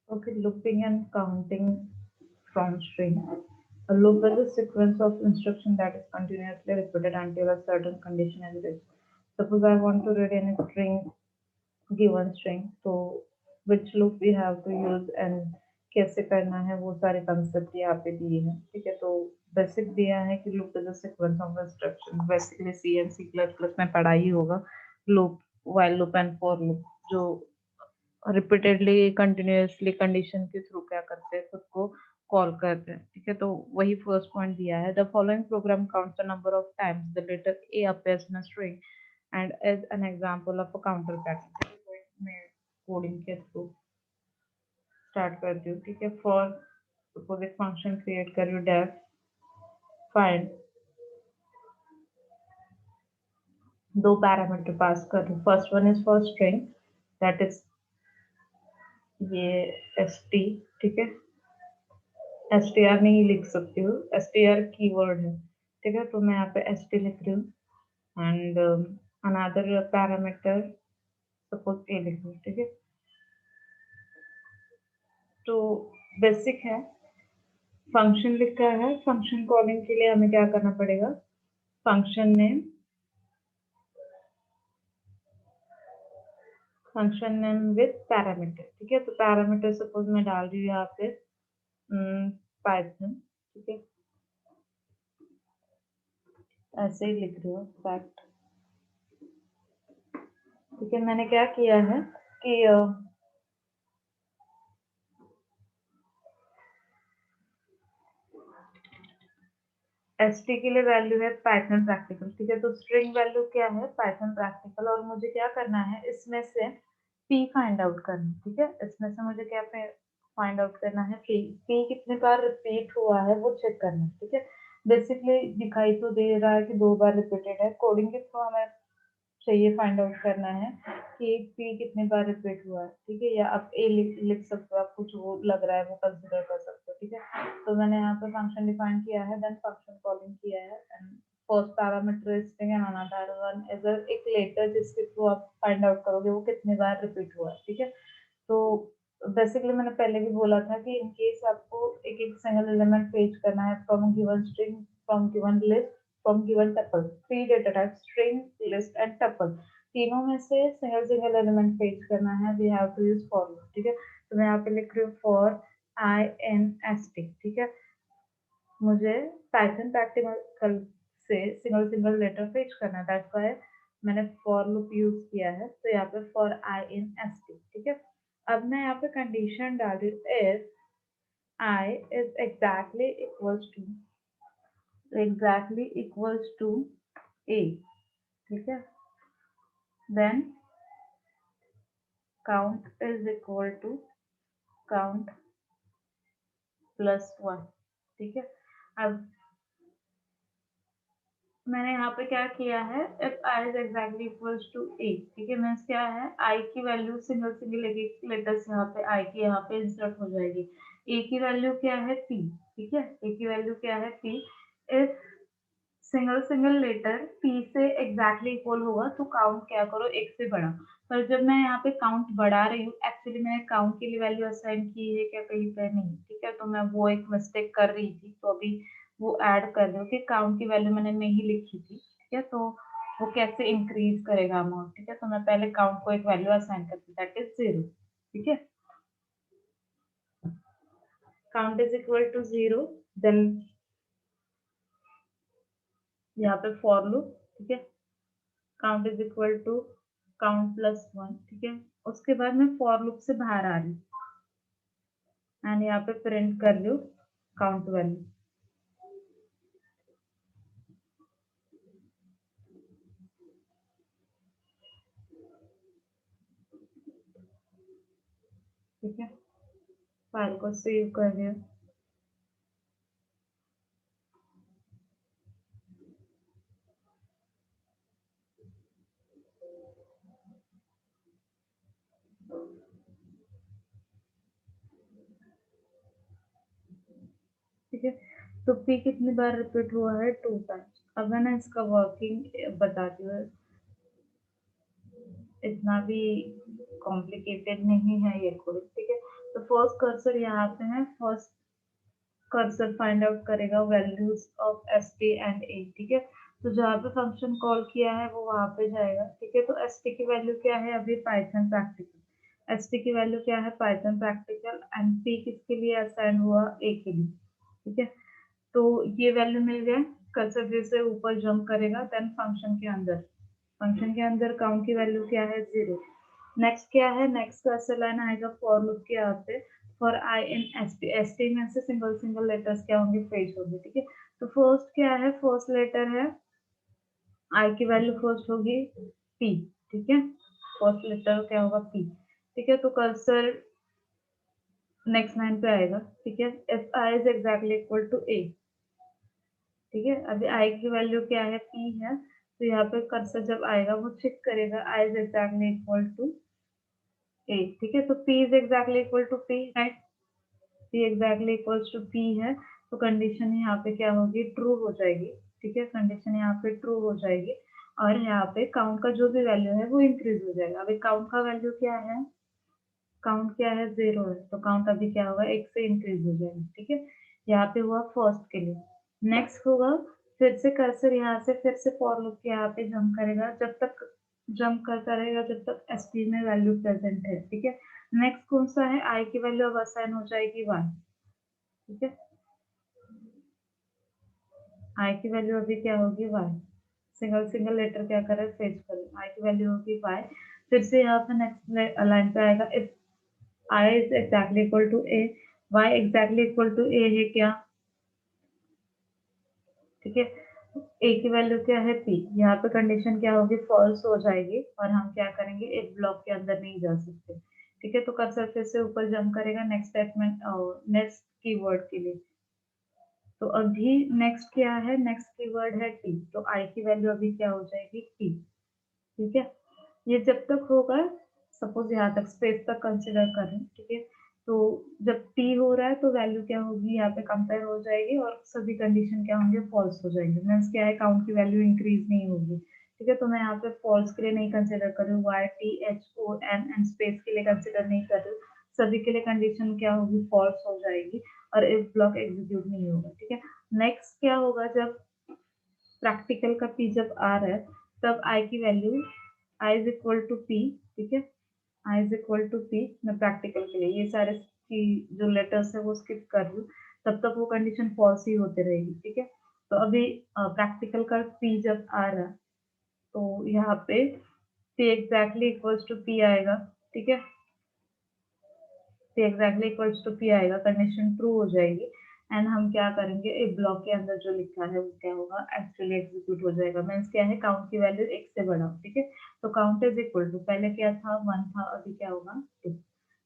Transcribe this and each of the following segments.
Okay, looping and counting from string. A loop is a sequence of instruction that is continuously repeated until a certain condition is reached. Suppose I want to read any string, given string, so which loop we have to use and कैसे करना है वो सारे concept यहाँ पे दिए हैं. ठीक है, तो बेसिक दिया है कि loop is a sequence of instruction. Basically C and C plus plus में पढ़ा ही होगा loop, while loop and for loop, जो रिपीटेडली कंटिन्यूअसली कंडीशन के थ्रू क्या करते हैं, खुद को कॉल करते हैं. ठीक है, तो वही फर्स्ट पॉइंट दिया है. The following program counts the number of times the letter A appears in a string and as an example of a counter pattern. मैं कोडिंग के थ्रू स्टार्ट करती हूँ. ठीक है, फॉर सपोज एक फंक्शन क्रिएट कर रही हूँ, डेफ फाइंड, दो पैरामीटर पास कर रही हूँ. First one is for string, that is ये एस टी. ठीक है, एस टी आर नहीं लिख सकती हूँ, एस टी आर की वर्ड है. ठीक है, तो मैं यहाँ पे एस टी लिख रही हूँ एंड अनदर पैरामीटर सपोज ए लिख रही हूँ. ठीक है, तो बेसिक है. फंक्शन लिखा है, फंक्शन कॉलिंग के लिए हमें क्या करना पड़ेगा, function name, function name with parameter. ठीक है, तो पैरामीटर सपोज मैं डाल रही हूँ यहाँ पे पाइथन. ठीक है, ऐसे ही लिख रही हूँ फैक्ट. ठीक है, मैंने क्या किया है कि एस टी के लिए वैल्यू है पाइथन प्रैक्टिकल. ठीक है, तो स्ट्रिंग वैल्यू क्या है, पाइथन प्रैक्टिकल, और मुझे क्या करना है इसमें से पी फाइंड आउट करना. ठीक है, इसमें से मुझे क्या फाइंड आउट करना है, पी कितने बार रिपीट हुआ है वो चेक करना है. ठीक है, बेसिकली दिखाई तो दे रहा है कि 2 बार रिपीटेड है. कोडिंग के थ्रू हमें चाहिए फाइंड आउट करना है कि पी कितनी बार रिपीट हुआ है. ठीक है, या आप ए लिख सकते हो, आप कुछ वो लग रहा है वो कंसिडर कर सकते हो. ठीक है, तो मैंने यहाँ पे फंक्शन डिफाइन किया है, देन फंक्शन कॉलिंग किया है and first parameter is string and another one is एक लेटर जिसके थ्रू आप फाइंड आउट करोगे वो कितनी बार रिपीट हुआ है. ठीक है, तो बेसिकली मैंने पहले भी बोला था कि इन केस आपको एक एक सिंगल एलिमेंट पेज करना है from given string, from given list, from given tuple, 3 data type string, list and tuple, तीनों में से सिंगल सिंगल एलिमेंट पेज करना है, we have to use for loop. ठीक है, तो मैं यहाँ पे लिख रही हूँ for I in S T. ठीक है, मुझे पाइथन प्रैक्टिकल से सिंगल सिंगल लेटर पेज करना है, दैट्स व्हाई मैंने फॉर लूप यूज किया है. तो यहाँ पे for I in S T. ठीक है, अब मैं यहाँ पे कंडीशन डाल रही हूँ, if I is exactly equals to A. ठीक है, then count is equal to count plus 1. ठीक है, अब मैंने यहाँ पे क्या किया है, if I is exactly equals to A. ठीक है, मीन्स क्या है, आई की वैल्यू सिंगल सिंगल एक लेटर्स यहाँ पे आई की यहाँ पे इंसर्ट हो जाएगी. ए की वैल्यू क्या है, पी. ठीक है, ए की वैल्यू क्या है, P. If single single letter P से एग्जैक्टली इक्वल होगा तो काउंट क्या करो, एक से बड़ा. पर जब मैं यहाँ पे काउंट बढ़ा रही हूँ, एक्चुअली मैंने काउंट के लिए वैल्यू असाइन की है क्या कहीं पे, नहीं. ठीक है, तो मैं वो एक मिस्टेक कर रही थी, तो अभी वो ऐड कर रही हूँ कि काउंट की वैल्यू मैंने नहीं लिखी थी. ठीक है, तो वो कैसे इंक्रीज करेगा अमाउंट. ठीक है, तो मैं पहले काउंट को एक वैल्यू असाइन करती हूँ, दैट इज 0. ठीक है, count is equal to 0, then यहाँ पे फॉर लूप. ठीक है, count is equal to count plus 1. ठीक है, उसके बाद मैं फॉर लूप से बाहर आ रही हूँ एंड यहाँ पे प्रिंट कर रही हूँ काउंट वैल्यू. ठीक है, फाइल को सेव कर रही हूँ. ठीक है, तो पी कितनी बार रिपीट हुआ है, 2 टाइम्स. अब मैं ना इसका वर्किंग बताती हूँ, इतना भी कॉम्प्लिकेटेड नहीं है ये कोड, ठीक है। तो फर्स्ट कर्सर यहाँ पे है, फर्स्ट कर्सर फाइंड आउट करेगा values of S T and A, ठीक है। तो जहाँ पे फंक्शन कॉल किया है वो वहां पे जाएगा, ठीक है। तो एस टी की वैल्यू क्या है अभी, पाइथन प्रैक्टिकल। एस टी की वैल्यू क्या है, पाइथन प्रैक्टिकल, एंड पी किसके लिए असाइन हुआ, ए के लिए, ठीक है। तो ये वैल्यू मिल गया, कर्सर फिर से ऊपर जंप करेगा, देन फंक्शन के अंदर काउंट की वैल्यू क्या है, 0। नेक्स्ट क्या है, नेक्स्ट कर्सर लाइन आएगा फॉर लूप के यहाँ पे, for I in S T, S T में से सिंगल सिंगल लेटर्स क्या होंगे, फेच होंगे, ठीक है। तो फर्स्ट क्या है, फर्स्ट लेटर है, आई की वैल्यू फर्स्ट होगी पी, ठीक है। फर्स्ट लेटर क्या होगा, पी, ठीक है। तो कर्सर नेक्स्ट लाइन पे आएगा, ठीक है। If I is exactly equal to A, ठीक है। अभी आई की वैल्यू क्या है, पी है, तो यहाँ पे कर्सर जब आएगा वो चेक करेगा I is exactly equal to A, ठीक है। तो p is exactly equal to p, right. p exactly equals to p है, तो कंडीशन यहाँ पे क्या होगी, ट्रू हो जाएगी, ठीक है। कंडीशन यहाँ पे ट्रू हो जाएगी, और यहाँ पे काउंट का जो भी वैल्यू है वो इंक्रीज हो जाएगा। अभी काउंट का वैल्यू क्या है, काउंट क्या है, 0 है, तो काउंट अभी क्या होगा, 1 से इंक्रीज हो जाएगा, ठीक है। यहाँ पे हुआ फर्स्ट के लिए। नेक्स्ट होगा, फिर से कर्सर यहाँ से फिर से फॉर लूप के यहाँ पे जंप करेगा, जब तक जंप करता रहेगा जब तक एसटी में वैल्यू प्रेजेंट है, ठीक है। नेक्स्ट कौन सा है, आई की वैल्यू अब असाइन हो जाएगी 1, ठीक है। आई की वैल्यू अभी क्या होगी, 1। सिंगल सिंगल लेटर क्या करे, फेच करे, आई की वैल्यू होगी 5। फिर से यहाँ पे नेक्स्ट लाइन पे आएगा, if I is exactly equal to A, Y exactly equal to A है क्या, ठीक है। ए की वैल्यू क्या है, पी, यहाँ पे कंडीशन क्या होगी, फॉल्स हो जाएगी, और हम क्या करेंगे, एक ब्लॉक के अंदर नहीं जा सकते, ठीक है। तो कर्सर फिर से ऊपर जंप करेगा नेक्स्ट स्टेटमेंट, नेक्स्ट कीवर्ड के लिए। तो अभी नेक्स्ट क्या है, नेक्स्ट कीवर्ड है टी, तो आई की वैल्यू अभी क्या हो जाएगी, टी, ठीक है। ये जब तक होगा, सपोज यहाँ तक स्पेस तक कंसिडर करें, ठीक है। तो जब टी हो रहा है तो वैल्यू क्या होगी, यहाँ पे कंपेयर हो जाएगी, और सभी कंडीशन क्या होंगे, फॉल्स हो जाएंगे। मीन्स क्या है, काउंट की वैल्यू इंक्रीज नहीं होगी, ठीक है। तो मैं यहाँ पे फॉल्स के लिए नहीं कंसिडर कर रही हूँ, Y T H O N and space के लिए कंसिडर नहीं कर रही हूँ, सभी के लिए कंडीशन क्या होगी, फॉल्स हो जाएगी, और इफ ब्लॉक एग्जीक्यूट नहीं होगा, ठीक है। नेक्स्ट क्या होगा, जब प्रैक्टिकल का पी जब आ रहा है, तब आई की value, I is equal to P, ठीक है। I is equal to P, मैं प्रैक्टिकल के लिए ये सारे की जो लेटर्स है वो स्किप कर रही हूँ, तब तक वो कंडीशन फॉल्स ही होते रहेगी, ठीक है। तो अभी प्रैक्टिकल का पी जब आ रहा है, तो यहाँ पे P exactly equals to P आएगा, ठीक है। P exactly equals to P आएगा, कंडीशन ट्रू हो जाएगी, एंड हम क्या करेंगे, एक ब्लॉक के अंदर जो लिखा है वो क्या होगा, एक्चुअली एग्जीक्यूट हो जाएगा। मीन्स क्या है, काउंट की वैल्यू 1 से बढ़ा, ठीक है। तो काउंट इज इक्वल टू, पहले क्या था, 1 था, अभी क्या होगा, 2,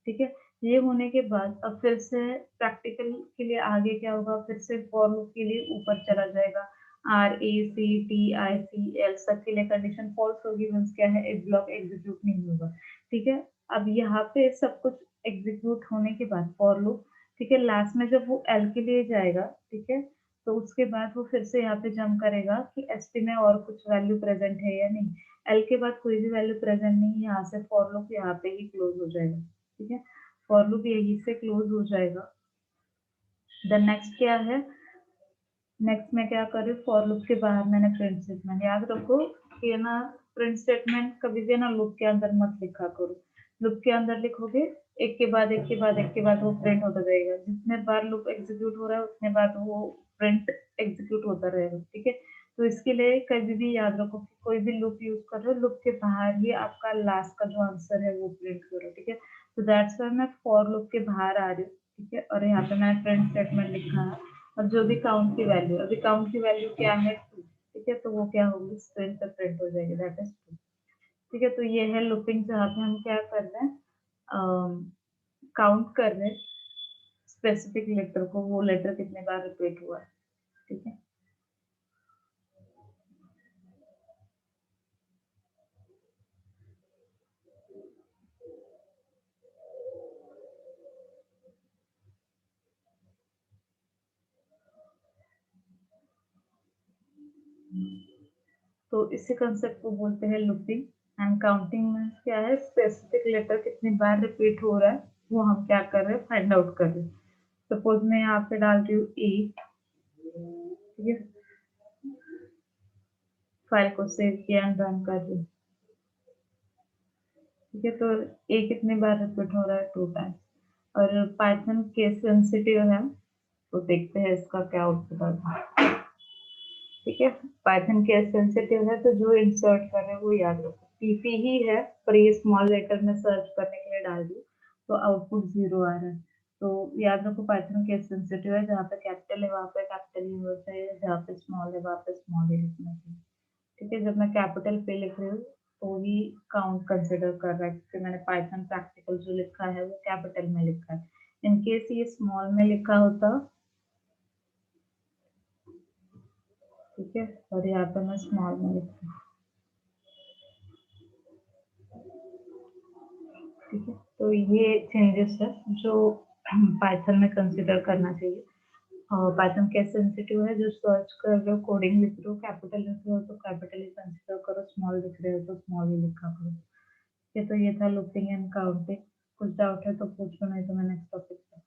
ठीक है। ये होने के बाद अब फिर से प्रैक्टिकल के लिए आगे क्या होगा, फिर से फॉर लूप के लिए ऊपर चला जाएगा, R A C T I C L सब के लिए कंडीशन फॉल्स होगी, मीन्स क्या है, एक ब्लॉक एग्जीक्यूट नहीं होगा, ठीक है। अब यहाँ पे सब कुछ एग्जीक्यूट होने के बाद फॉर लूप, ठीक है, लास्ट में जब वो एल के लिए जाएगा, ठीक है, तो उसके बाद वो फिर से यहाँ पे जंप करेगा कि एसटी में और कुछ वैल्यू प्रेजेंट है या नहीं। एल के बाद कोई भी वैल्यू प्रेजेंट नहीं, यहाँ से फॉर लूप यहाँ पे ही क्लोज हो जाएगा, ठीक है। फॉर लूप यही से क्लोज हो जाएगा। देन नेक्स्ट क्या है, नेक्स्ट मैं क्या कर रही हूँ, फॉर लूप के बाहर मैंने प्रिंट स्टेटमेंट, याद रखो कि ना, प्रिंट स्टेटमेंट कभी भी ना लूप के अंदर मत लिखा करो। लूप के अंदर लिखोगे, एक के बाद एक के बाद एक के बाद वो प्रिंट होता जाएगा, जितने बार लूप एग्जीक्यूट हो रहा है उतने बार वो प्रिंट एग्जीक्यूट होता रहेगा, ठीक है। तो इसके लिए कभी भी याद रखो कि कोई भी लूप यूज कर रहे हो, लूप के बाहर ही आपका लास्ट का जो आंसर है वो प्रिंट करो, ठीक है। तो दैट्स वाई मैं फॉर लूप के बाहर आ रही हूँ, ठीक है, और यहाँ पे मैंने प्रिंट स्टेटमेंट लिखा है, और जो भी काउंट की वैल्यू, अभी काउंट की वैल्यू क्या है, 2, ठीक है। तो वो क्या होगी, स्क्रीन पर प्रिंट हो जाएगी, दैट इज 2, ठीक है। तो ये है लूपिंग, जहाँ पे हम क्या कर रहे हैं, काउंट कर रहे हैं स्पेसिफिक लेटर को, वो लेटर कितने बार रिपीट हुआ है, ठीक है। तो इसी कंसेप्ट को बोलते हैं लूपिंग, एंड काउंटिंग मीन्स क्या है, स्पेसिफिक लेटर कितनी बार रिपीट हो रहा है वो हम क्या कर रहे हैं, फाइंड आउट कर रहे हैं। सपोज मैं यहाँ पे डाल रही हूँ ए, ठीक है, फाइल को सेव किया एंड रन कर रही हूँ, ठीक है। तो ए कितनी बार रिपीट हो रहा है, 2 टाइम्स। और पाइथन केस सेंसिटिव है, तो देखते हैं इसका क्या आउटपुट आता है, ठीक है। पाइथन केस सेंसिटिव है, तो जो इंसर्ट कर रहे हैं वो याद रखो, पीपी ही है, पर ये स्मॉल लेटर में सर्च करने के लिए डाल दी तो आउटपुट 0 आ रहा है। तो याद रखो पाइथन केस सेंसिटिव है, जहाँ पे कैपिटल है वहाँ पे कैपिटल ही होना चाहिए, जहाँ पे स्मॉल है वहाँ पे स्मॉल ही लिखना चाहिए, ठीक है। जब मैं कैपिटल पे लिख रही हूँ तो ही काउंट कंसिडर कर रहा है, क्योंकि मैंने पाइथन प्रैक्टिकल जो लिखा है वो कैपिटल में लिखा है। इन केस ये स्मॉल में लिखा होता, ठीक है, और यहाँ पे मैं स्मॉल में लिखती हूँ, ठीक है। तो ये चेंजेस है जो पाइथन में कंसिडर करना चाहिए। और पाइथन कैसे सेंसिटिव है, जो सर्च कर रहे हो, कोडिंग लिख रहे हो, कैपिटल लिख रहे हो तो कैपिटल ही कंसिडर करो, स्मॉल लिख रहे हो तो स्मॉल ही लिखा करो। ये तो ये था लूपिंग एंड काउंटिंग। कुछ डाउट है तो पूछो, नहीं तो मैं नेक्स्ट टॉपिक पे।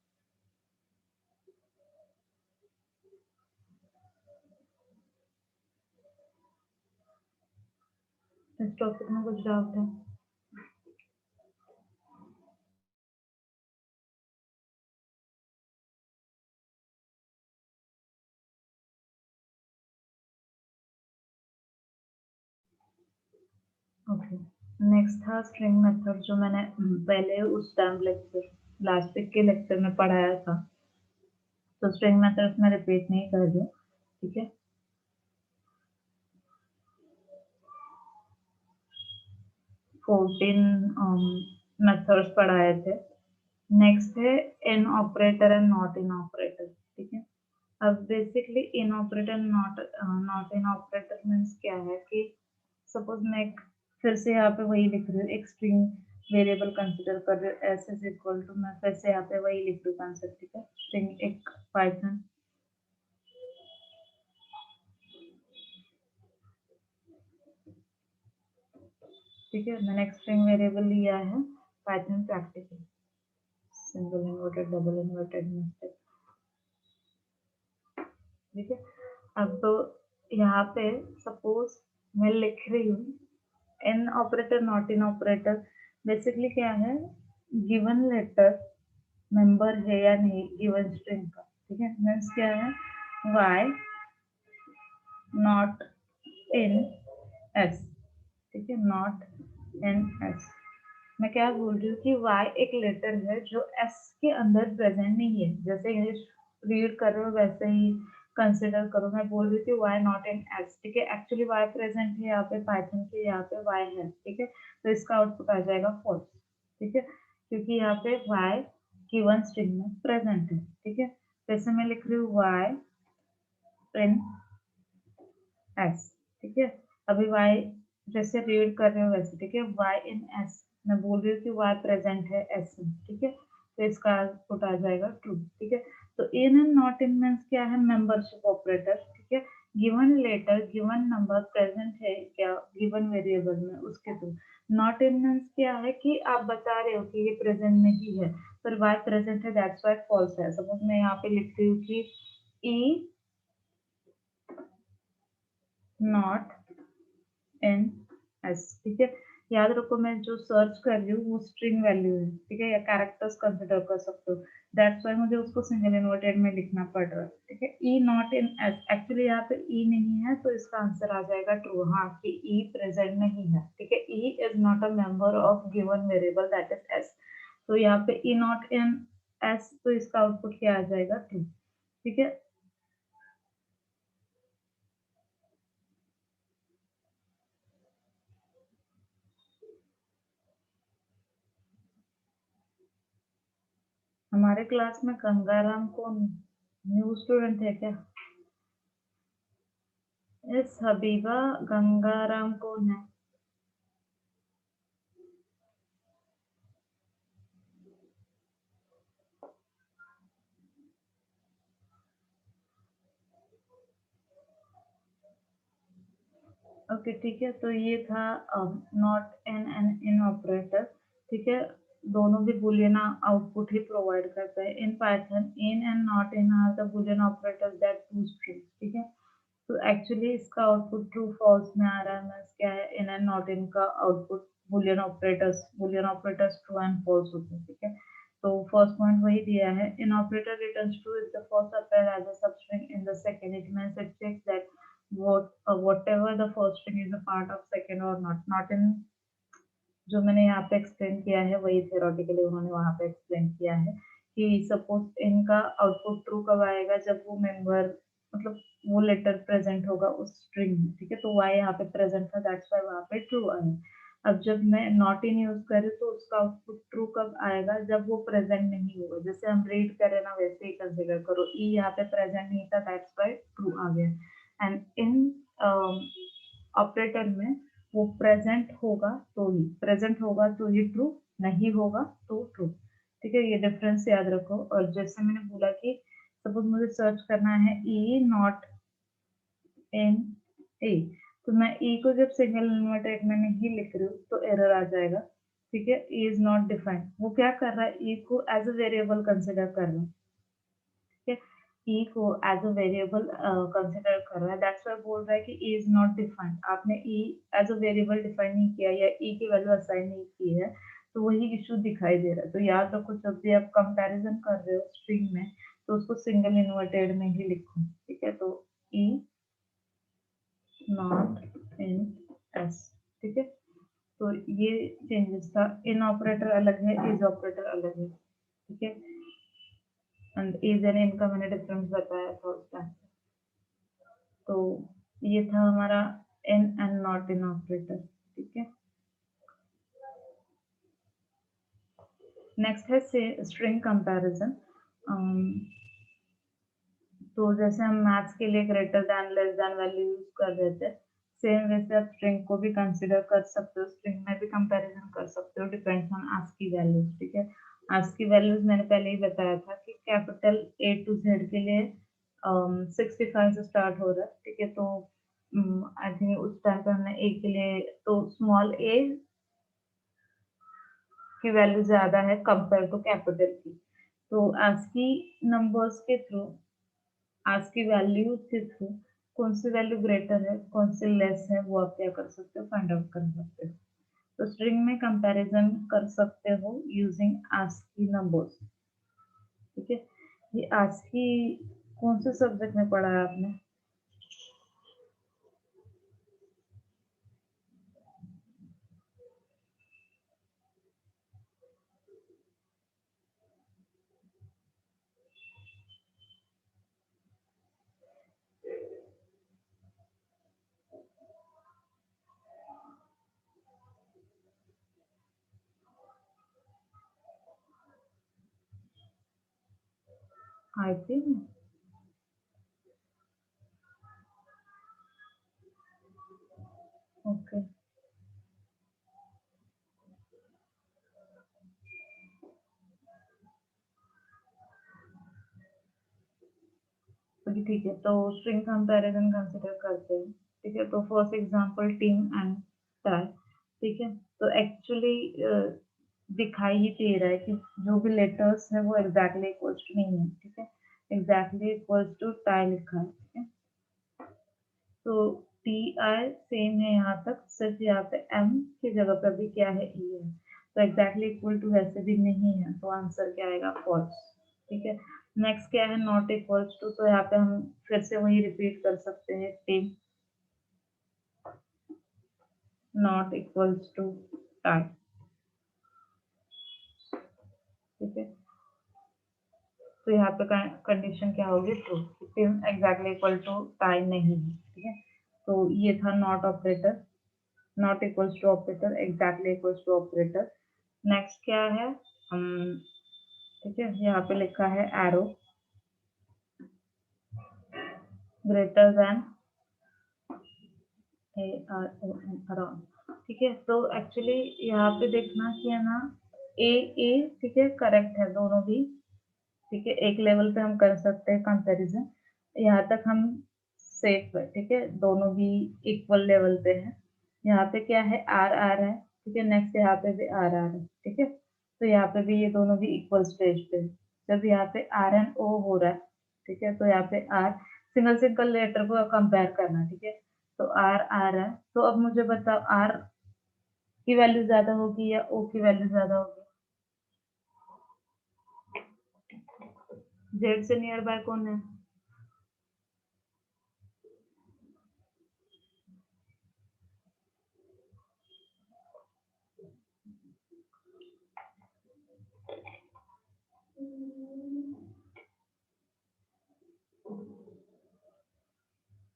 इस टॉपिक में कुछ डाउट है? ओके, नेक्स्ट था स्ट्रिंग मेथड, जो मैंने पहले उस टाइम लेक्चर, लास्ट वीक के लेक्चर में पढ़ाया था, तो स्ट्रिंग मेथड्स में रिपीट नहीं कर रही हूँ, ठीक है। 14 मेथड्स पढ़ाए थे। नेक्स्ट है in operator and not in operator, ठीक है। अब basically in operator, not in operator means क्या है कि सपोज मैं फिर से यहाँ पे वही लिख रही हूँ, एक स्ट्रिंग वेरिएबल कंसिडर कर रही हूँ, एस इज इक्वल टू, मैं फिर से यहाँ पे वही लिख रही हूँ कंसेप्ट, ठीक है। स्ट्रिंग एक पाइथन, ठीक है, मैंने एक स्ट्रिंग वेरिएबल लिया है Python practical, single inverted, double inverted mistake, ठीक है। अब यहाँ पे सपोज मैं लिख रही हूँ in operator, not in operator, basically क्या है, गिवन लेटर मेंबर है या नहीं गिवन स्ट्रिंग का, ठीक है। मीन्स क्या है, वाई नॉट इन एस, ठीक है, नॉट इन एस। मैं क्या बोल रही हूँ कि वाई एक लेटर है जो एस के अंदर प्रेजेंट नहीं है, जैसे इंग्लिश रीड कर रहे हो वैसे ही कंसिडर करो। मैं बोल रही थी वाई नॉट इन एस, ठीक है, एक्चुअली वाई प्रेजेंट है यहाँ पे पाइथन के, यहाँ पे वाई है, ठीक है, तो इसका आउटपुट आ जाएगा फॉल्स, ठीक है, क्योंकि यहाँ पे वाई गिवन स्ट्रिंग में प्रेजेंट है, ठीक है। जैसे मैं लिख रही हूँ वाई इन एस, ठीक है, अभी वाई जैसे रीड कर रहे हो वैसे, ठीक है, वाई इन एस, मैं बोल रही हूँ कि वाई प्रेजेंट है एस में, ठीक है, तो इसका आउटपुट आ जाएगा ट्रू, ठीक है। तो in and not in means क्या है, मेंबरशिप ऑपरेटर, ठीक है। Given letter, given number present है क्या गिवन वेरिएबल में, उसके थ्रू। नॉट इन मीन्स क्या है कि आप बता रहे हो कि ये प्रेजेंट नहीं है, पर वाई प्रेजेंट है, दैट्स वाई फॉल्स है। सपोज मैं यहाँ पे लिख रही हूँ कि ई नॉट इन एस, ठीक है। याद रखो मैं जो सर्च कर रही हूँ वो स्ट्रिंग वैल्यू है, ठीक है, या कैरेक्टर्स कंसिडर कर सकते हो, दैट्स वाई मुझे उसको सिंगल इन्वर्टेड में लिखना पड़ रहा है, ठीक है। ई नॉट इन एस, एक्चुअली यहाँ पे ई नहीं है, तो इसका आंसर आ जाएगा ट्रू, हाँ, कि ई प्रेजेंट नहीं है, ठीक है। E is not a member of given variable that is S, तो यहाँ पे ई नॉट इन एस, तो इसका आउटपुट क्या आ जाएगा, ट्रू, ठीक है। हमारे क्लास में गंगाराम कौन, न्यू स्टूडेंट है क्या? यस हबीबा, गंगाराम कौन है? ओके, ठीक है। तो ये था not in and in operator, ठीक है। दोनों भी बूलियन आउटपुट ही प्रोवाइड करता है। In Python in and not in are the Boolean operators that two strings, ठीक है। तो एक्चुअली इसका आउटपुट ट्रू फॉल्स में आ रहा है। मीन्स क्या है, इन एंड नॉट इन का output boolean operators true and false होते हैं, ठीक है। तो फर्स्ट पॉइंट वही दिया है, in operator returns true if the first appear as a substring in the second. It means it checks that whatever the first string is a part of second or not in। जो मैंने यहाँ पे explain किया है वही theoretically उन्होंने वहाँ पे एक्सप्लेन किया है कि सपोज इनका आउटपुट ट्रू कब आएगा, जब वो मेंबर मतलब वो लेटर प्रेजेंट होगा उस स्ट्रिंग में, ठीक है। तो वाई यहाँ पे प्रेजेंट था, दैट्स वाई वहाँ पे ट्रू आया। अब जब मैं नॉट इन यूज करूँ तो उसका आउटपुट ट्रू कब आएगा, जब वो प्रेजेंट नहीं होगा। जैसे हम रीड करें ना वैसे ही कंसिडर करो, ई यहाँ पे प्रेजेंट नहीं था, दैट्स वाई ट्रू आ गया। एंड इन ऑपरेटर में वो प्रेजेंट होगा तो ही ट्रू, नहीं होगा तो ट्रू, ठीक है। ये डिफरेंस याद रखो। और जैसे मैंने बोला कि सपोज मुझे सर्च करना है ई नॉट इन ए, तो मैं ई को जब सिंगल इन्वर्टेड में नहीं लिख रही हूँ तो एरर आ जाएगा, ठीक है। ई इज नॉट डिफाइंड, वो क्या कर रहा है, ई को एज अ वेरिएबल कंसिडर कर रहा है, ठीक है। ई को एज अ वेरिएबल कंसिडर कर रहा है, दैट्स व्हाई बोल रहा है कि ई इज नॉट डिफाइंड। आपने ई एज अ वेरिएबल डिफाइन नहीं किया या ई की वैल्यू असाइन नहीं की है, तो वही इशू दिखाई दे रहा है। तो याद रखो, जब भी आप कंपैरिजन कर रहे हो स्ट्रिंग में तो उसको सिंगल इन्वर्टेड में ही लिखो, ठीक है। तो ई नॉट इन एस, ठीक है। तो ये चेंजेस था। इन ऑपरेटर अलग है, इज ऑपरेटर अलग है, ठीक है। एंड इज एंड इन का मैंने डिफरेंस बताया था उस टाइम। तो ये था हमारा इन एंड नॉट इन ऑपरेटर, ठीक है। नेक्स्ट है से स्ट्रिंग कंपैरिजन। तो जैसे हम मैथ्स के लिए greater than less than value use कर रहे थे, सेम वैसे आप स्ट्रिंग को भी कंसीडर कर सकते हो, स्ट्रिंग में भी कंपैरिजन कर सकते हो, डिपेंड्स ऑन आस्की वैल्यूज, ठीक है। आस्की वैल्यूज मैंने पहले ही बताया था कि कैपिटल ए टू जेड के लिए 65 से स्टार्ट हो रहा है, ठीक है। तो आई थिंक उस टाइम पे हमने ए के लिए तो स्मॉल ए की वैल्यू ज्यादा है कंपेयर टू कैपिटल की। तो आस्की नंबर्स के थ्रू, आज की वैल्यू के थ्रू कौन सी वैल्यू ग्रेटर है कौन सी लेस है वो आप क्या कर सकते हो, फाइंड आउट कर सकते हो। तो स्ट्रिंग में कंपैरिजन कर सकते हो यूजिंग आस्की नंबर्स, ठीक है। ये आस्की कौन से सब्जेक्ट में पढ़ा है आपने? आई थिंक ओके, ठीक है। तो स्ट्रिंग कंपैरिजन कंसिडर करते हैं, ठीक है। तो first example team and tie, ठीक है। तो एक्चुअली दिखाई ही दे रहा है कि जो भी लेटर्स है वो एग्जैक्टली इक्वल्स टू नहीं है, ठीक है। एग्जैक्टली इक्वल्स टू टाई लिखा है, ठीक है। तो टी आई सेम है यहाँ तक, सिर्फ यहाँ पे एम की जगह पे भी क्या है, ई है। तो एग्जैक्टली इक्वल टू वैसे भी नहीं है, तो आंसर क्या आएगा, फॉल्स, ठीक है। नेक्स्ट क्या है, नॉट इक्वल्स टू। तो यहाँ पे हम फिर से वही रिपीट कर सकते हैं, team not equals to tie, ठीक है। तो यहाँ पे कंडीशन क्या होगी, true, team exactly equal to tie नहीं है, ठीक है। तो ये था not operator, not equals to operator, exactly equals to operator. Next क्या है, ठीक है, यहाँ पे लिखा है arrow greater than A R O N around, ठीक है। तो एक्चुअली यहाँ पे देखना कि है ना, ए ए ठीक है, करेक्ट है दोनों भी, ठीक है। एक लेवल पे हम कर सकते हैं कंपैरिजन, यहाँ तक हम सेफ है, ठीक है, दोनों भी इक्वल लेवल पे है। यहाँ पे क्या है, आर आर है, ठीक है, नेक्स्ट यहाँ पे भी आर आर है, ठीक है, तो यहाँ पे भी ये दोनों भी इक्वल स्टेज पे है। जब यहाँ पे आर एंड ओ हो रहा है, ठीक है, तो यहाँ पे आर सिंगल सिंगल लेटर को कंपेयर करना, ठीक है, तो आर आर है, तो अब मुझे बताओ आर की वैल्यू ज्यादा होगी या ओ की वैल्यू ज्यादा होगी? जेड से नियर बाय कौन है?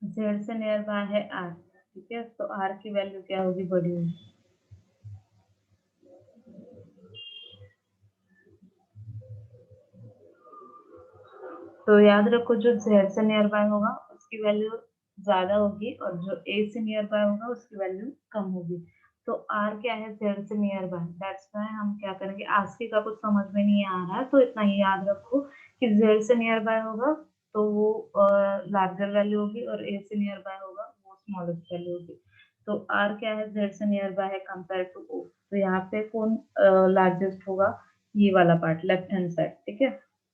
जेड से नियर बाय है आर, ठीक है, तो आर की वैल्यू क्या होगी, बड़ी होगी। तो याद रखो जो जेड से नियर बाय होगा उसकी वैल्यू ज्यादा होगी और जो ए से नियर बाय होगा उसकी वैल्यू कम होगी। तो आर क्या है, जेड से नियर बाय, दैट्स व्हाई हम क्या करेंगे, आस्की का कुछ समझ में नहीं आ रहा है तो इतना ही याद रखो कि जेड से नियर बाय होगा तो वो लार्जर वैल्यू होगी और ए से नियर बाय होगा वो स्मॉलेस्ट वैल्यू होगी। तो आर क्या है, जेड से नियर बाय है कंपेयर टू ओ, तो यहाँ पे कौन लार्जेस्ट होगा, ये वाला पार्ट लेफ्ट हैंड साइड, ठीक है,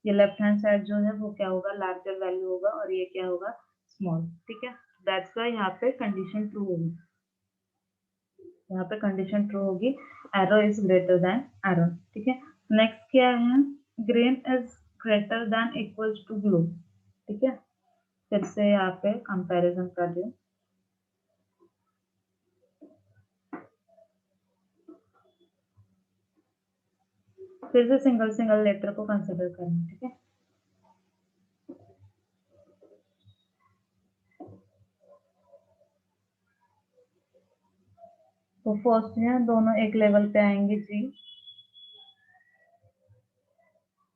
ये लेफ्ट हैंड साइड जो है वो क्या होगा, लार्जर वैल्यू होगा और ये क्या होगा, स्मॉल, ठीक है, दैट्स वाई यहाँ पे कंडीशन ट्रू होगी, यहाँ पे कंडीशन ट्रू होगी, arrow is greater than arrow, ठीक है। नेक्स्ट क्या है, green is greater than equals to blue, ठीक है, फिर से यहाँ पे कंपैरिजन कर रही हूँ। फिर से सिंगल सिंगल लेटर को कंसिडर करना, ठीक है। तो फर्स्ट है दोनों एक लेवल पे आएंगे जी,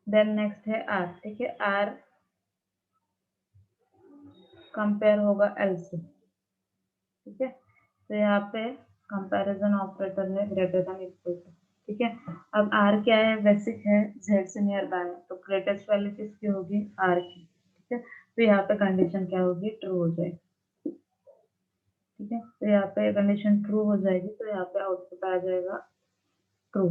देन नेक्स्ट है आर, ठीक है, आर कंपेयर होगा एल से, ठीक है, तो यहाँ पे कंपैरिजन ऑपरेटर है ग्रेटर देन इक्वल टू, ठीक है। अब आर क्या है, बेसिक है, जेड से नियर बाय है, तो ग्रेटेस्ट वैल्यू किसकी होगी, आर की, ठीक है, तो यहाँ पे कंडीशन क्या होगी, ट्रू हो जाएगी, ठीक है, तो यहाँ पे कंडीशन ट्रू हो जाएगी तो यहाँ पे आउटपुट आ जाएगा ट्रू।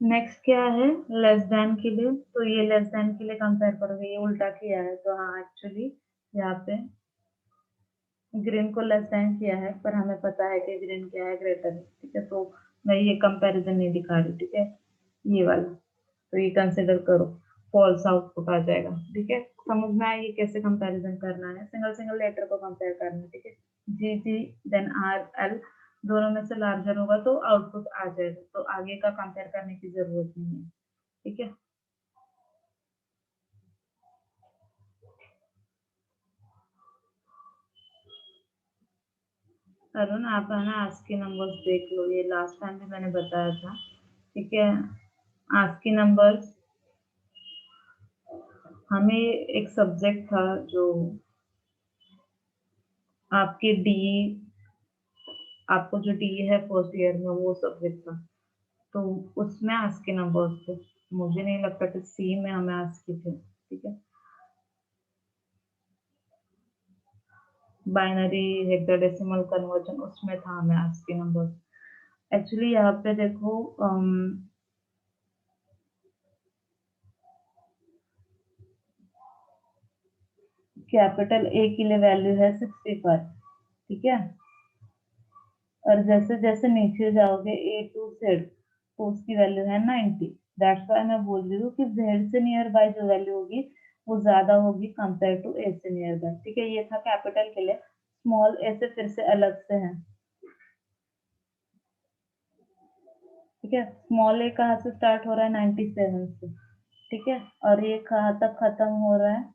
नेक्स्ट क्या है, लेस देन के लिए, तो ये लेस देन के लिए कंपेयर करोगे, ये उल्टा किया है, तो हाँ एक्चुअली यहाँ पे ग्रीन को लेस देन किया है पर हमें पता है कि ग्रीन क्या है, ग्रेटर है, ठीक है, तो मैं ये कंपैरिजन नहीं दिखा रही, ठीक है, ये वाला, तो ये कंसिडर करो, फॉल्स आउटपुट आ जाएगा, ठीक है। समझ में आया ये कैसे कंपैरिजन करना है, सिंगल सिंगल लेटर को कंपेयर करना है, ठीक है, जी जी देन आर एल दोनों में से लार्जर होगा तो आउटपुट आ जाएगा, तो आगे का कंपेयर करने की जरूरत नहीं है, ठीक है। अरुण आप है ना आज के नंबर्स देख लो, ये लास्ट टाइम भी मैंने बताया था, ठीक है, आज के नंबर्स हमें एक सब्जेक्ट था जो आपके डी, आपको जो डी है फर्स्ट ईयर में वो सब्जेक्ट था, तो उसमें आज के नंबर्स थे, मुझे नहीं लगता कि सी में हमें आज के थे, ठीक है, बाइनरी हेक्साडेसिमल कन्वर्जन उसमें था हमें आज के नंबर्स। एक्चुअली यहाँ पे देखो कैपिटल ए की लिए वैल्यू है 65, ठीक है, और जैसे जैसे नीचे जाओगे ए टू जेड तो उसकी वैल्यू है 90, दैट्स व्हाई मैं बोल रही हूँ कि जेड से नियर बाय जो वैल्यू होगी वो ज्यादा होगी कंपेयर टू ए से नियर बाय, ठीक है, ये था कैपिटल के लिए, स्मॉल ए से फिर से अलग से है, ठीक है, स्मॉल ए कहाँ से स्टार्ट हो रहा है, 97 से, ठीक है, और ये कहाँ तक खत्म हो रहा है,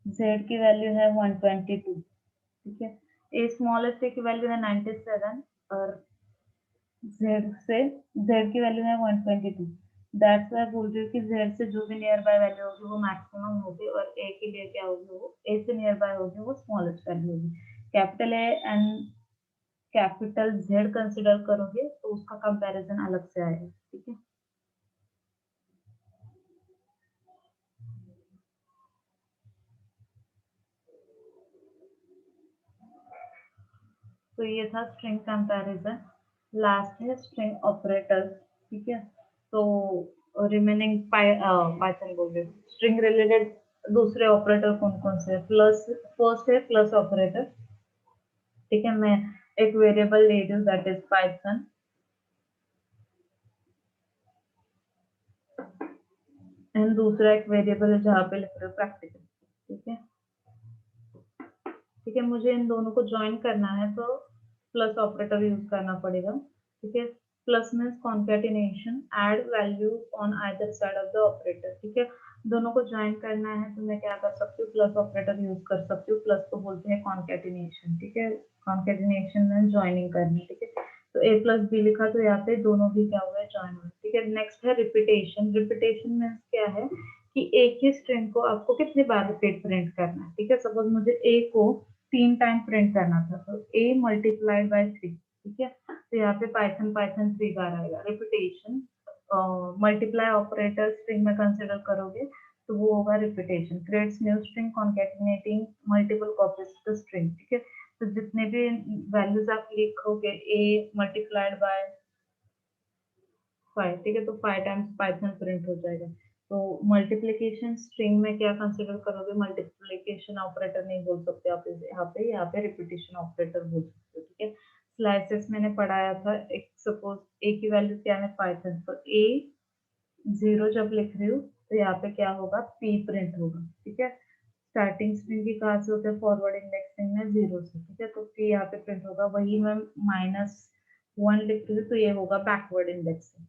जेड की वैल्यू है 122, ठीक है, ए स्मॉलेस्ट ए की वैल्यू है 97 और जेड से जेड की वैल्यू है 122, दैट्स व्हाई बोल रही हूँ कि जेड से जो भी नियर बाय वैल्यू होगी वो मैक्सिमम होगी और ए के लिए क्या होगी, वो ए से नियर बाय होगी वो स्मॉलेस्ट वैल्यू होगी। Capital A and capital Z consider करोगे तो उसका कंपैरिजन अलग से आएगा, ठीक है। तो ये था स्ट्रिंग कंपैरिजन। लास्ट है स्ट्रिंग ऑपरेटर, ठीक है। तो रिमेनिंग पाइथन बोल रहे स्ट्रिंग रिलेटेड दूसरे ऑपरेटर कौन कौन से है? प्लस, फर्स्ट है प्लस ऑपरेटर, ठीक है। मैं एक वेरिएबल ले रही हूँ दैट इज पाइथन, एंड दूसरा एक वेरिएबल है जहाँ पे लिख रहे हो प्रैक्टिकल, ठीक है। ठीक है, मुझे इन दोनों को ज्वाइन करना है तो प्लस ऑपरेटर यूज करना पड़ेगा, ठीक है। Plus means concatenation, add value on either side of the operator, ठीक है। दोनों को ज्वाइन करना है तो मैं क्या कर सकती हूँ, प्लस ऑपरेटर यूज कर सकती हूँ। प्लस को बोलते हैं कॉन्केटिनेशन, ठीक है। कॉन्केटिनेशन में ज्वाइनिंग करनी, ठीक है। तो ए प्लस बी लिखा तो यहाँ पे दोनों भी क्या हुआ है, ज्वाइन हुए, ठीक है। नेक्स्ट है रिपीटेशन। रिपीटेशन मीन्स क्या है कि एक ही स्ट्रिंग को आपको कितनी बार रिपीट प्रिंट करना है, ठीक है। सपोज मुझे ए को 3 टाइम प्रिंट करना था तो a मल्टीप्लाइड बाय 3, ठीक है। तो यहाँ पे पाइथन पाइथन 3 बार आएगा। रिपीटेशन, मल्टीप्लाई ऑपरेटर स्ट्रिंग में कंसिडर करोगे तो वो होगा repetition. Creates new string concatenating multiple copies of the string, ठीक है। तो जितने भी वैल्यूज आप लिखोगे a मल्टीप्लाइड बाय 5, ठीक है, तो 5 टाइम्स पाइथन प्रिंट हो जाएगा। तो मल्टीप्लिकेशन स्ट्रिंग में क्या कंसिडर करोगे, मल्टीप्लिकेशन ऑपरेटर नहीं बोल सकते आप इसे, यहाँ पे रिपीटेशन ऑपरेटर बोल सकते हो, ठीक है। स्लाइसेस मैंने पढ़ाया था, एक सपोज ए की वैल्यू क्या है पाइथन, तो ए 0 जब लिख रही हूँ तो यहाँ पे क्या होगा, पी प्रिंट होगा, ठीक है। स्टार्टिंग स्ट्रिंग की कहाँ से होते हैं, फॉरवर्ड इंडेक्सिंग में 0 से, ठीक है। तो पी यहाँ पे प्रिंट होगा। वही मैं -1 लिख रही हूँ तो ये होगा बैकवर्ड इंडेक्सिंग,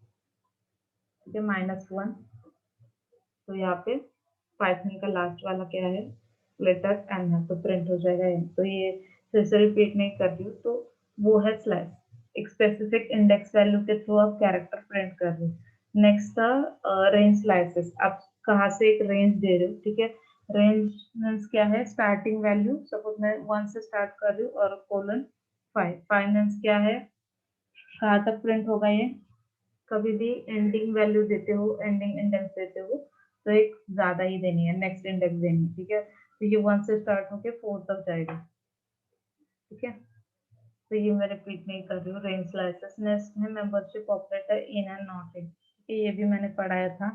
ठीक है, -1। तो यहाँ पे पाइथन का लास्ट वाला क्या है, लेटर एन है, तो प्रिंट हो जाएगा एन। तो ये फिर से रिपीट नहीं कर रही हूँ, तो वो है स्लैश। एक स्पेसिफिक इंडेक्स वैल्यू के थ्रू आप कैरेक्टर प्रिंट कर रहे हो। नेक्स्ट था रेंज स्लाइसेस। आप कहाँ से एक रेंज दे रहे हो, ठीक है। रेंज मीन्स क्या है, स्टार्टिंग वैल्यू, सपोज मैं 1 से स्टार्ट कर रही हूँ और कोलन 5। 5 मीन्स क्या है, कहाँ तक प्रिंट होगा ये। कभी भी एंडिंग वैल्यू देते हो, एंडिंग इंडेक्स देते हो तो एक ज्यादा ही देनी है, नेक्स्ट इंडेक्स देनी है, ठीक है। तो ये 1 से स्टार्ट होके 4 तक जाएगा, ठीक है। तो ये मैं रिपीट नहीं कर रही हूँ। Range slices. नेक्स्ट है membership operator in and not इन, ये भी मैंने पढ़ाया था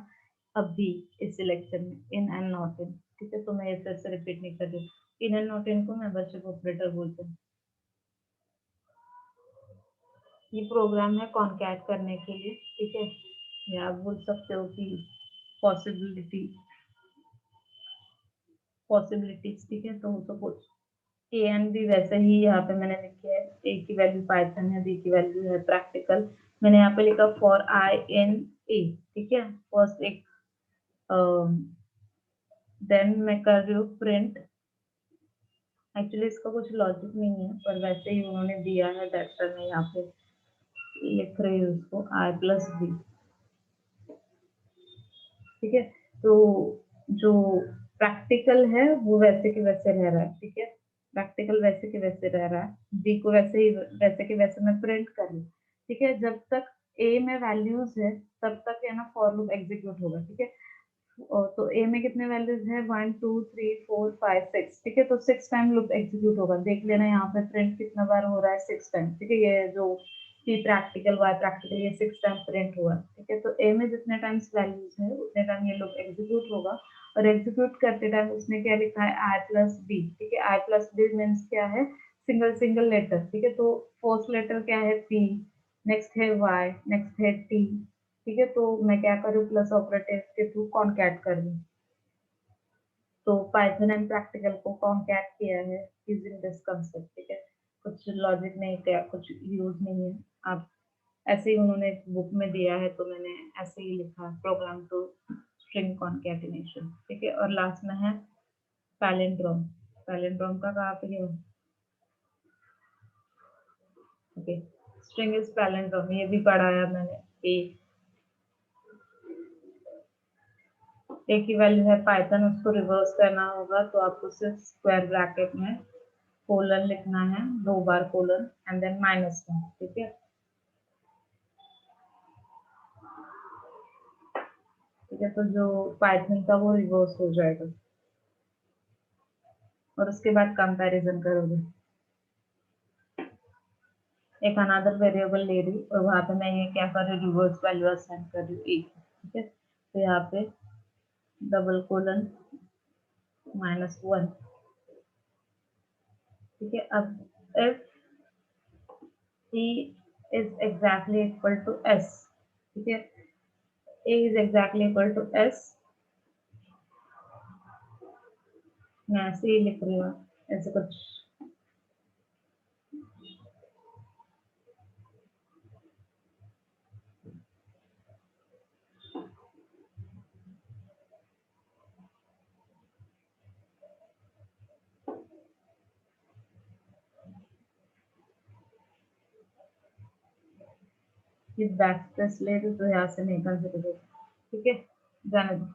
अभी इस लेक्चर में, इन एंड नॉट इन, ठीक है। तो मैं ये फिर से रिपीट नहीं कर रही हूँ। इन एंड नॉट इन को मेंबरशिप ऑपरेटर बोलते हैं। ये प्रोग्राम है कॉन्कैट करने के लिए, ठीक है। या आप बोल सकते हो कि पॉसिबिलिटीज, ठीक है। तो सपोज ए एंड बी वैसे ही यहाँ पे मैंने लिखी है, ए की वैल्यू पाइथन है, बी की वैल्यू है प्रैक्टिकल। मैंने यहाँ पे लिखा फॉर आई इन ए, ठीक है। फर्स्ट एक देन मैं कर रही हूँ प्रिंट। एक्चुअली इसका कुछ लॉजिक नहीं है पर वैसे ही उन्होंने दिया है, दैट्स व्हाई मैं यहाँ पे लिख रही हूँ उसको आई प्लस बी, ठीक है। तो जो प्रैक्टिकल है वो वैसे के वैसे रह रहा है, ठीक है। प्रैक्टिकल वैसे के वैसे रह रहा है, बी को वैसे ही वैसे के वैसे मैं प्रिंट कर रही हूँ, ठीक है। जब तक ए में वैल्यूज है तब तक है ना फॉर लूप एग्जीक्यूट होगा, ठीक है। तो ए में कितने वैल्यूज है, 1 2 3 4 5 6, ठीक है। तो 6 टाइम लूप एग्जीक्यूट होगा। देख लेना यहाँ पे प्रिंट कितना बार हो रहा है, 6 टाइम, ठीक है। ये जो सी प्रैक्टिकल वाई प्रैक्टिकल ये 6 टाइम प्रिंट हुआ, ठीक है। तो ए में जितने टाइम्स वैल्यूज है उतने टाइम ये लूप एग्जीक्यूट होगा। और एग्जीक्यूट करते टाइम उसने क्या लिखा है, आई प्लस बी, ठीक है। आई प्लस बी मीन्स क्या है, सिंगल सिंगल लेटर, ठीक है। तो फर्स्ट लेटर क्या है, पी, नेक्स्ट है वाई, नेक्स्ट है टी, ठीक है। तो मैं क्या करूँ, प्लस ऑपरेटर के थ्रू कॉन्कैट कर दूँ। तो पाइथन एंड प्रैक्टिकल को कॉन्कैट किया है यूजिंग दिस कंसेप्ट, ठीक है। कुछ लॉजिक नहीं किया, कुछ यूज नहीं है। आप ऐसे ही उन्होंने बुक में दिया है तो मैंने ऐसे ही लिखा, प्रोग्राम टू स्ट्रिंग कॉन्कैटिनेशन, ठीक है। और लास्ट में है पैलिंड्रोम। पैलिंड्रोम का कहाँ पे है, ओके। स्ट्रिंग इज पैलिंड्रोम, ये भी पढ़ाया मैंने। ए की वैल्यू है पाइथन, उसको रिवर्स करना होगा तो आपको सिर्फ स्क्वायर ब्रैकेट में कोलन लिखना है, 2 बार कोलन एंड देन -1, ठीक है। ठीक है, तो जो पाइथन का वो रिवर्स हो जाएगा और उसके बाद कंपैरिजन करोगे। एक अनदर वेरिएबल ले रही हूँ और वहां पे मैं ये क्या कर रही हूँ, रिवर्स वैल्यू असाइन कर रही हूँ एक, ठीक है। तो यहाँ पे डबल कोलन -1, ठीक है। अब if e is exactly equal to s, ठीक है, a is exactly equal to s, मैं ऐसे ही लिख रही हूँ, ऐसे कुछ। इस बैक स्पेस ले रही तो यहाँ से नहीं कंसिडर, ठीक है, जाने दो।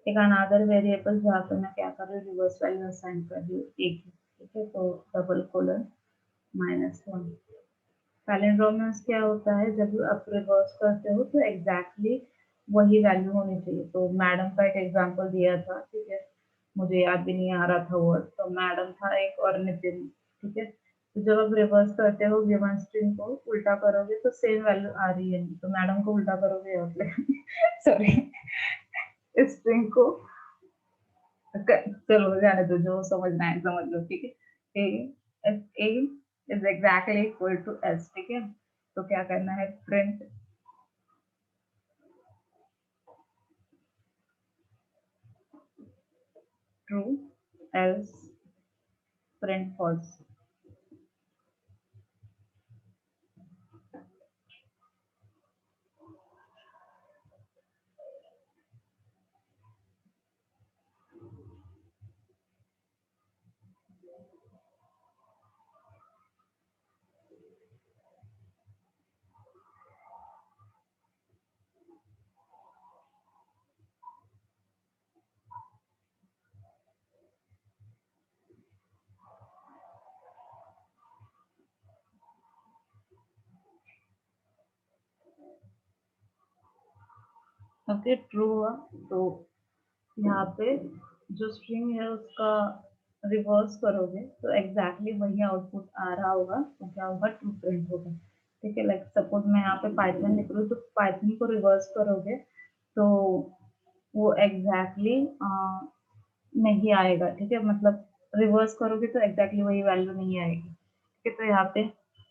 एक अनदर वेरिएबल जहाँ पे मैं क्या कर रही हूँ, रिवर्स वैल्यू असाइन कर रही हूँ एक, ठीक है। तो डबल कोलन -1। पैलिंड्रोमस क्या होता है, जब आप रिवर्स करते हो तो एग्जैक्टली वही वैल्यू होनी चाहिए। तो मैडम का एक एग्जांपल दिया था, ठीक है, मुझे याद भी नहीं आ रहा था वर्ड, तो मैडम था एक और नितिन, ठीक है। तो जब आप रिवर्स करते हो गिवन स्ट्रिंग को उल्टा करोगे तो सेम वैल्यू आ रही है, तो मैडम को उल्टा करोगे और सॉरी, स्ट्रिंग को चलो जाने दो, जो समझना है समझ लो, ठीक है। A is exactly equal to S, ठीक है। तो क्या करना है, print true, else print false. Okay, true हुआ तो यहाँ पे जो स्ट्रिंग है उसका रिवर्स करोगे तो एग्जैक्टली वही आउटपुट आ रहा होगा, तो क्या होगा, ट्रू प्रिंट होगा, ठीक है। लाइक सपोज मैं यहाँ पे पाइथन लिख रही हूँ, तो पाइथन को रिवर्स करोगे तो वो एग्जैक्टली नहीं आएगा, ठीक है। मतलब रिवर्स करोगे तो एग्जैक्टली वही वैल्यू नहीं आएगी, ठीक है। तो यहाँ पे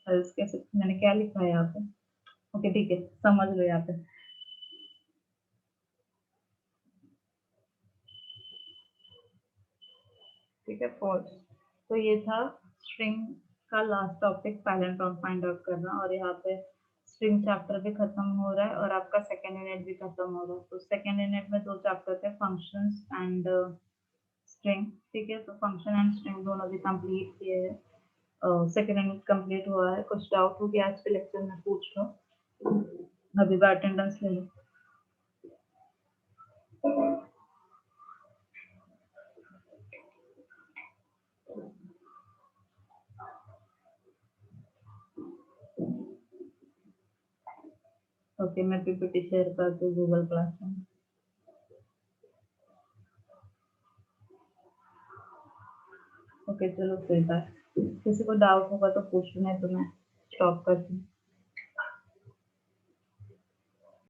कैसे मैंने क्या लिखा है यहाँ पे, ओके ठीक है, समझ लो यहाँ पे, ठीक है, फॉल्स। तो ये था स्ट्रिंग का last topic, palindrome find out करना, और यहाँ पे स्ट्रिंग चैप्टर भी खत्म हो रहा है और आपका सेकेंड यूनिट भी खत्म हो रहा है। तो सेकेंड यूनिट में दो चैप्टर थे, फंक्शंस एंड स्ट्रिंग, ठीक है। तो फंक्शन एंड स्ट्रिंग दोनों भी कंप्लीट किए हैं। सेकेंड यूनिट कंप्लीट हुआ है। कुछ डाउट हो गया आज के लेक्चर में, पूछ लो, अभी भी अटेंडेंस ले लो। ओके, मैं पीपीटी शेयर करती हूँ गूगल क्लासरूम। ओके चलो, फिर बाय। किसी को डाउट होगा तो पूछ लो, नहीं तो मैं स्टॉप करती हूँ।